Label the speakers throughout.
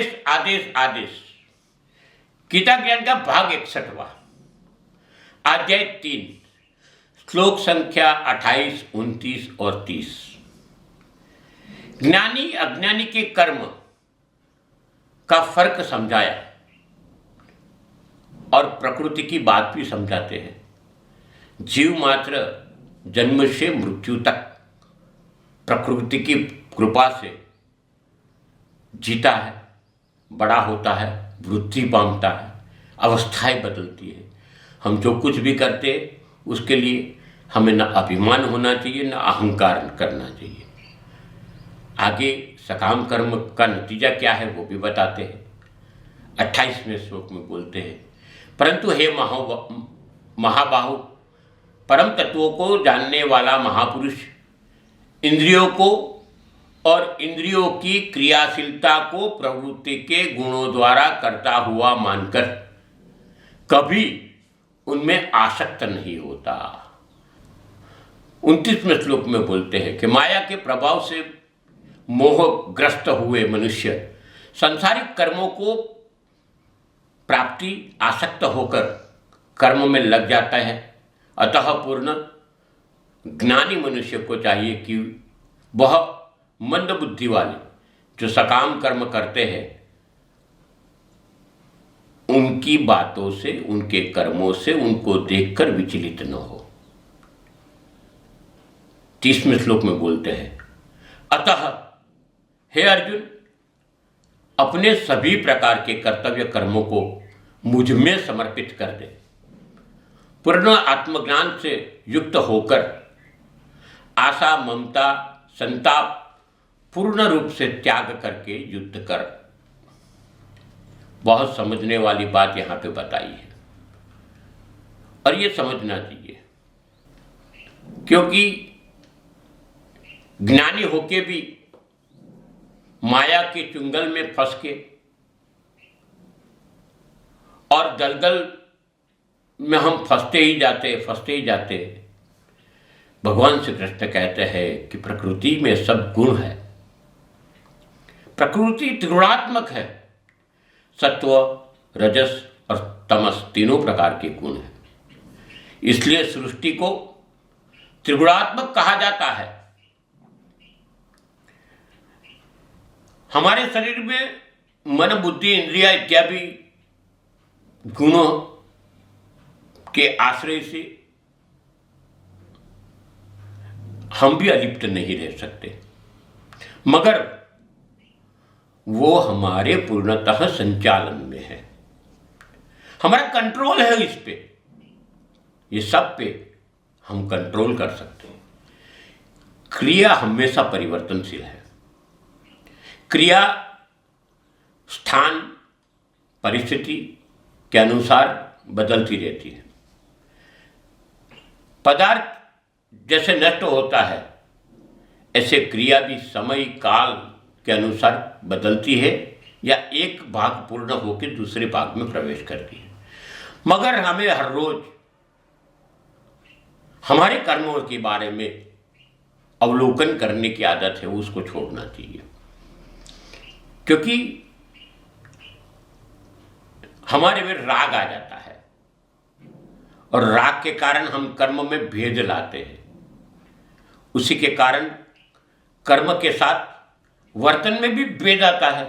Speaker 1: आदेश आदेश आदेश। गीता ज्ञान का भाग 61वां, अध्याय 3, श्लोक संख्या 28, 29 और 30। ज्ञानी अज्ञानी के कर्म का फर्क समझाया और प्रकृति की बात भी समझाते हैं। जीव मात्र जन्म से मृत्यु तक प्रकृति की कृपा से जीता है, बड़ा होता है, वृद्धि पाता है, अवस्थाएं बदलती है। हम जो कुछ भी करते उसके लिए हमें न अभिमान होना चाहिए, न अहंकार करना चाहिए। आगे सकाम कर्म का नतीजा क्या है वो भी बताते हैं। 28वें श्लोक में बोलते हैं, परंतु हे महाबाहु, परम तत्वों को जानने वाला महापुरुष, इंद्रियों को और इंद्रियों की क्रियाशीलता को प्रवृत्ति के गुणों द्वारा करता हुआ मानकर कभी उनमें आसक्त नहीं होता। 29वें श्लोक में बोलते हैं कि माया के प्रभाव से मोहग्रस्त हुए मनुष्य सांसारिक कर्मों को प्राप्ति आसक्त होकर कर्म में लग जाता है। अतः पूर्ण ज्ञानी मनुष्य को चाहिए कि वह मंद बुद्धि वाले जो सकाम कर्म करते हैं उनकी बातों से, उनके कर्मों से उनको देखकर विचलित न हो। 30वें श्लोक में बोलते हैं, अतः हे अर्जुन, अपने सभी प्रकार के कर्तव्य कर्मों को मुझ में समर्पित कर दे। पूर्ण आत्मज्ञान से युक्त होकर आशा, ममता, संताप पूर्ण रूप से त्याग करके युद्ध कर। बहुत समझने वाली बात यहाँ पे बताई है और ये समझना चाहिए, क्योंकि ज्ञानी होके भी माया के चुंगल में फंस के और दलदल में हम फंसते ही जाते। भगवान श्री कृष्ण कहते हैं कि प्रकृति में सब गुण है। प्रकृति त्रिगुणात्मक है, सत्व, रजस और तमस तीनों प्रकार के गुण हैं। इसलिए सृष्टि को त्रिगुणात्मक कहा जाता है। हमारे शरीर में मन, बुद्धि, इंद्रिया इत्यादि गुणों के आश्रय से हम भी अलिप्त नहीं रह सकते, मगर वो हमारे पूर्णतः संचालन में है। हमारा कंट्रोल है इस पे, ये सब पे हम कंट्रोल कर सकते हैं। क्रिया हमेशा परिवर्तनशील है। क्रिया स्थान, परिस्थिति के अनुसार बदलती रहती है। पदार्थ जैसे नष्ट होता है, ऐसे क्रिया भी समय काल के अनुसार बदलती है या एक भाग पूर्ण होकर दूसरे भाग में प्रवेश करती है। मगर हमें हर रोज हमारे कर्मों के बारे में अवलोकन करने की आदत है, उसको छोड़ना चाहिए, क्योंकि हमारे में राग आ जाता है और राग के कारण हम कर्म में भेद लाते हैं। उसी के कारण कर्म के साथ वर्तन में भी भेद आता है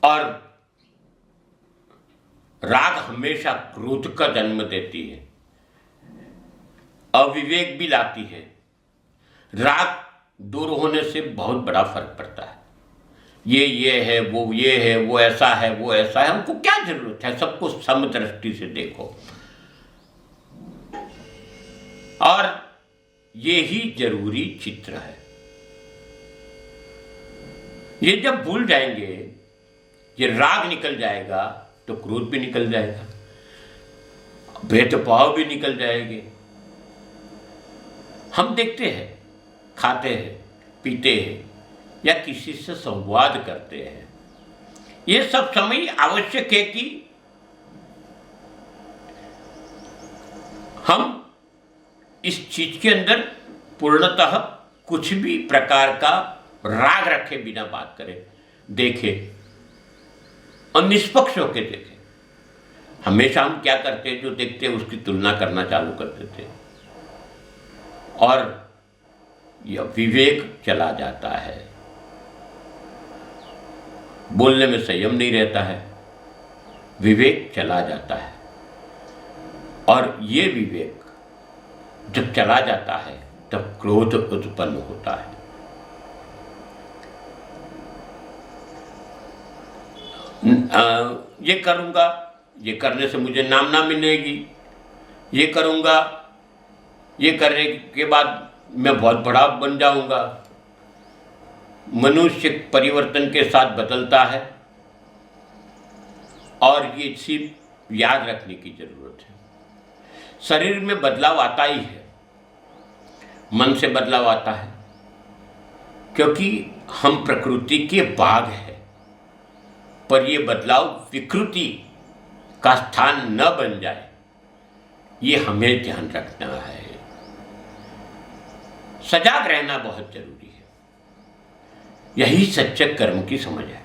Speaker 1: और राग हमेशा क्रोध का जन्म देती है, अविवेक भी लाती है। राग दूर होने से बहुत बड़ा फर्क पड़ता है। ये है, वो ऐसा है, वो ऐसा है, हमको क्या जरूरत है? सबको समदृष्टि से देखो। और ये ही जरूरी चित्र है। ये जब भूल जाएंगे, ये राग निकल जाएगा तो क्रोध भी निकल जाएगा, भेदभाव भी निकल जाएंगे। हम देखते हैं, खाते हैं, पीते हैं या किसी से संवाद करते हैं, ये सब समय आवश्यक है कि हम इस चीज के अंदर पूर्णतः कुछ भी प्रकार का राग रखे बिना बात करे, देखे और निष्पक्ष होकर देखे। हमेशा हम क्या करते हैं, जो देखते हैं उसकी तुलना करना चालू कर देते हैं और यह विवेक चला जाता है। बोलने में संयम नहीं रहता है, विवेक चला जाता है और ये विवेक जब चला जाता है तब क्रोध उत्पन्न होता है। ये करूँगा, ये करने से मुझे नाम मिलेगी, ये करूँगा, ये करने के बाद मैं बहुत बड़ा बन जाऊँगा। मनुष्य परिवर्तन के साथ बदलता है और ये सिर्फ याद रखने की जरूरत है। शरीर में बदलाव आता ही है, मन से बदलाव आता है, क्योंकि हम प्रकृति के भाग हैं। पर ये बदलाव विकृति का स्थान न बन जाए, ये हमें ध्यान रखना है। सजाग रहना बहुत जरूरी है। यही सच्चे कर्म की समझ है।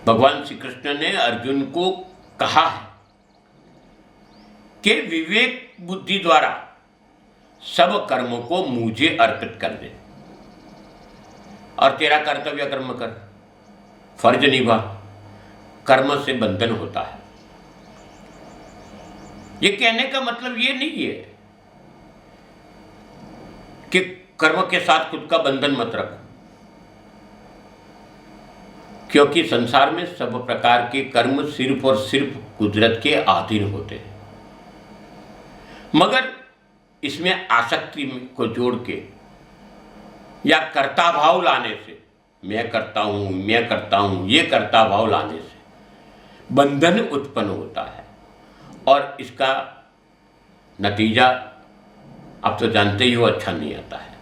Speaker 1: भगवान श्री कृष्ण ने अर्जुन को कहा है कि विवेक बुद्धि द्वारा सब कर्मों को मुझे अर्पित कर दे और तेरा कर्तव्य कर्म कर, फर्ज निभा। कर्म से बंधन होता है। ये कहने का मतलब ये नहीं है कि कर्म के साथ खुद का बंधन मत रखो, क्योंकि संसार में सब प्रकार के कर्म सिर्फ और सिर्फ कुदरत के अधीन होते हैं। मगर इसमें आसक्ति को जोड़ के या कर्ता भाव लाने से, मैं करता हूं, ये कर्ता भाव लाने से बंधन उत्पन्न होता है और इसका नतीजा आप तो जानते ही हो, अच्छा नहीं आता है।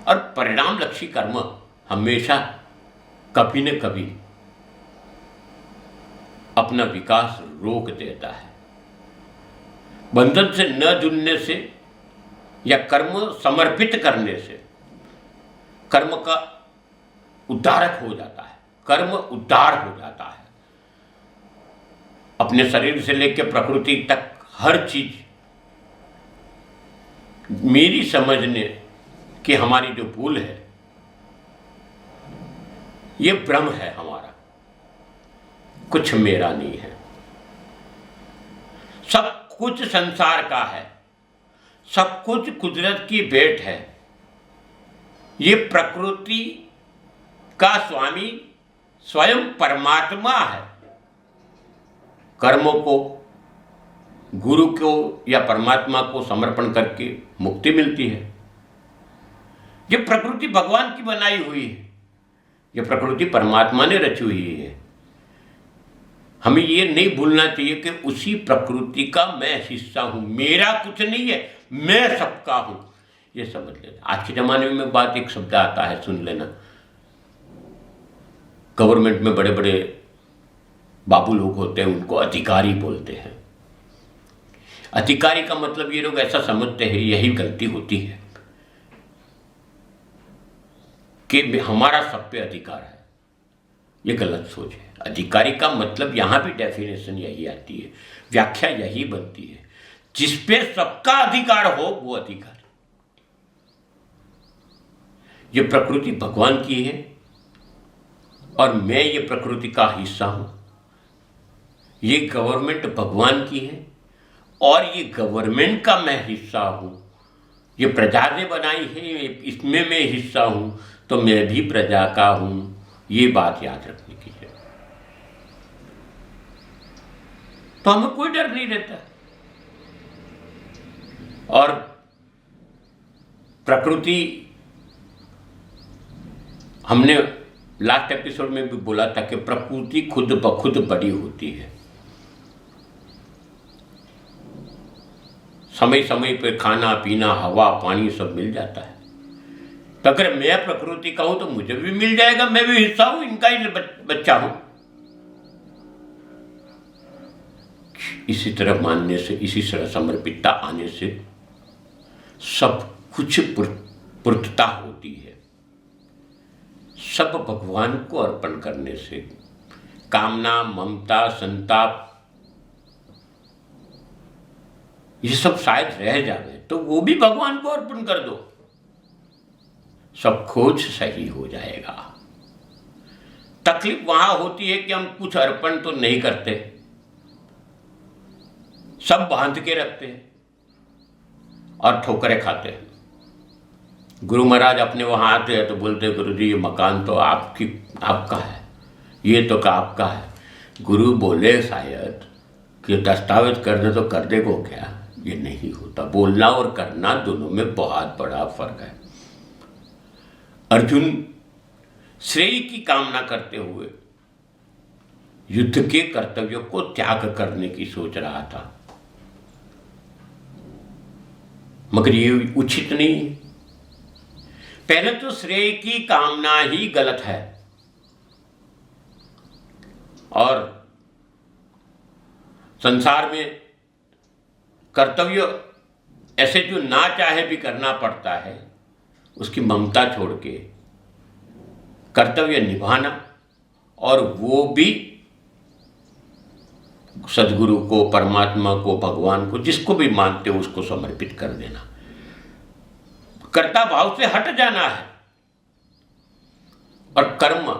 Speaker 1: और परिणाम लक्षी कर्म हमेशा कभी न कभी अपना विकास रोक देता है। बंधन से न जुड़ने से या कर्म समर्पित करने से कर्म का उद्धारक हो जाता है, कर्म उद्धार हो जाता है। अपने शरीर से लेकर प्रकृति तक हर चीज मेरी समझने कि हमारी जो भूल है, ये भ्रम है हमारा, कुछ मेरा नहीं है। सब कुछ संसार का है, सब कुछ कुदरत की भेंट है। ये प्रकृति का स्वामी स्वयं परमात्मा है। कर्मों को गुरु को या परमात्मा को समर्पण करके मुक्ति मिलती है। ये प्रकृति भगवान की बनाई हुई है, ये प्रकृति परमात्मा ने रची हुई है। हमें ये नहीं भूलना चाहिए कि उसी प्रकृति का मैं हिस्सा हूं, मेरा कुछ नहीं है, मैं सबका हूं। ये समझ लेना। आज के जमाने में बात एक शब्द आता है, सुन लेना। गवर्नमेंट में बड़े बड़े बाबू लोग होते हैं, उनको अधिकारी बोलते हैं। अधिकारी का मतलब ये लोग ऐसा समझते हैं, यही गलती होती है कि हमारा सब पे अधिकार है। ये गलत सोच है। अधिकारी का मतलब यहां भी डेफिनेशन यही आती है, व्याख्या यही बनती है, जिस पे सबका अधिकार हो वो अधिकार। ये प्रकृति भगवान की है और मैं ये प्रकृति का हिस्सा हूं। ये गवर्नमेंट भगवान की है और ये गवर्नमेंट का मैं हिस्सा हूं। ये प्रजा ने बनाई है, इसमें मैं हिस्सा हूं, तो मैं भी प्रजा का हूं। ये बात याद रखने की है। तो हमें कोई डर नहीं रहता। और प्रकृति, हमने लास्ट एपिसोड में भी बोला था कि प्रकृति खुद ब खुद बड़ी होती है। समय समय पे खाना पीना हवा पानी सब मिल जाता है। तो अगर मैं प्रकृति का हूं तो मुझे भी मिल जाएगा, मैं भी हिस्सा हूं, इनका ही बच्चा हूं। इसी तरह मानने से, इसी तरह समर्पितता आने से सब कुछ पूर्तता होती है। सब भगवान को अर्पण करने से कामना, ममता, संताप ये सब शायद रह जावे तो वो भी भगवान को अर्पण कर दो, सब खोज सही हो जाएगा। तकलीफ वहां होती है कि हम कुछ अर्पण तो नहीं करते, सब बांध के रखते हैं और ठोकरें खाते हैं। गुरु महाराज अपने वहां आते हैं तो बोलते हैं, गुरु जी ये मकान तो आपका है, ये तो आपका है। गुरु बोले शायद कि दस्तावेज कर दे तो कर देगो क्या? ये नहीं होता। बोलना और करना दोनों में बहुत बड़ा फर्क है। अर्जुन श्रेय की कामना करते हुए युद्ध के कर्तव्यों को त्याग करने की सोच रहा था, मगर ये उचित नहीं है। पहले तो श्रेय की कामना ही गलत है और संसार में कर्तव्य ऐसे जो ना चाहे भी करना पड़ता है, उसकी ममता छोड़ के कर्तव्य निभाना और वो भी सदगुरु को, परमात्मा को, भगवान को, जिसको भी मानते हो उसको समर्पित कर देना। कर्ता भाव से हट जाना है और कर्म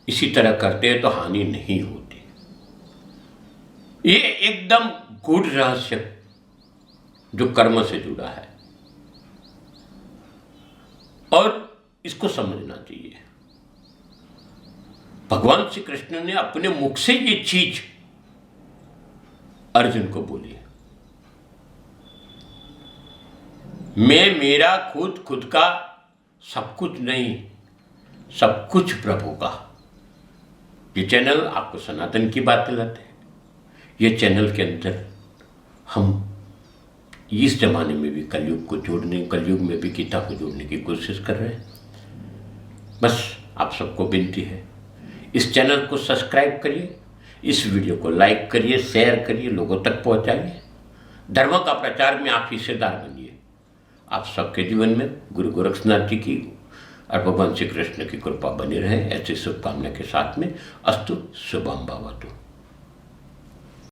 Speaker 1: इसी तरह करते हैं तो हानि नहीं होती। ये एकदम गूढ़ रहस्य जो कर्म से जुड़ा है और इसको समझना चाहिए। भगवान श्री कृष्ण ने अपने मुख से ये चीज अर्जुन को बोली है, मैं मेरा खुद का सब कुछ नहीं, सब कुछ प्रभु का। ये चैनल आपको सनातन की बात दिलाते हैं। ये चैनल के अंदर हम इस जमाने में भी कलयुग में भी गीता को जोड़ने की कोशिश कर रहे हैं। बस आप सबको विनती है, इस चैनल को सब्सक्राइब करिए, इस वीडियो को लाइक करिए, शेयर करिए, लोगों तक पहुंचाइए। धर्म का प्रचार में आप हिस्सेदार बनिए। आप सबके जीवन में गुरु गोरक्षनाथ जी की और भगवान श्री कृष्ण की कृपा बनी रहे, ऐसी शुभकामना के साथ में अस्तु शुभम भवतु।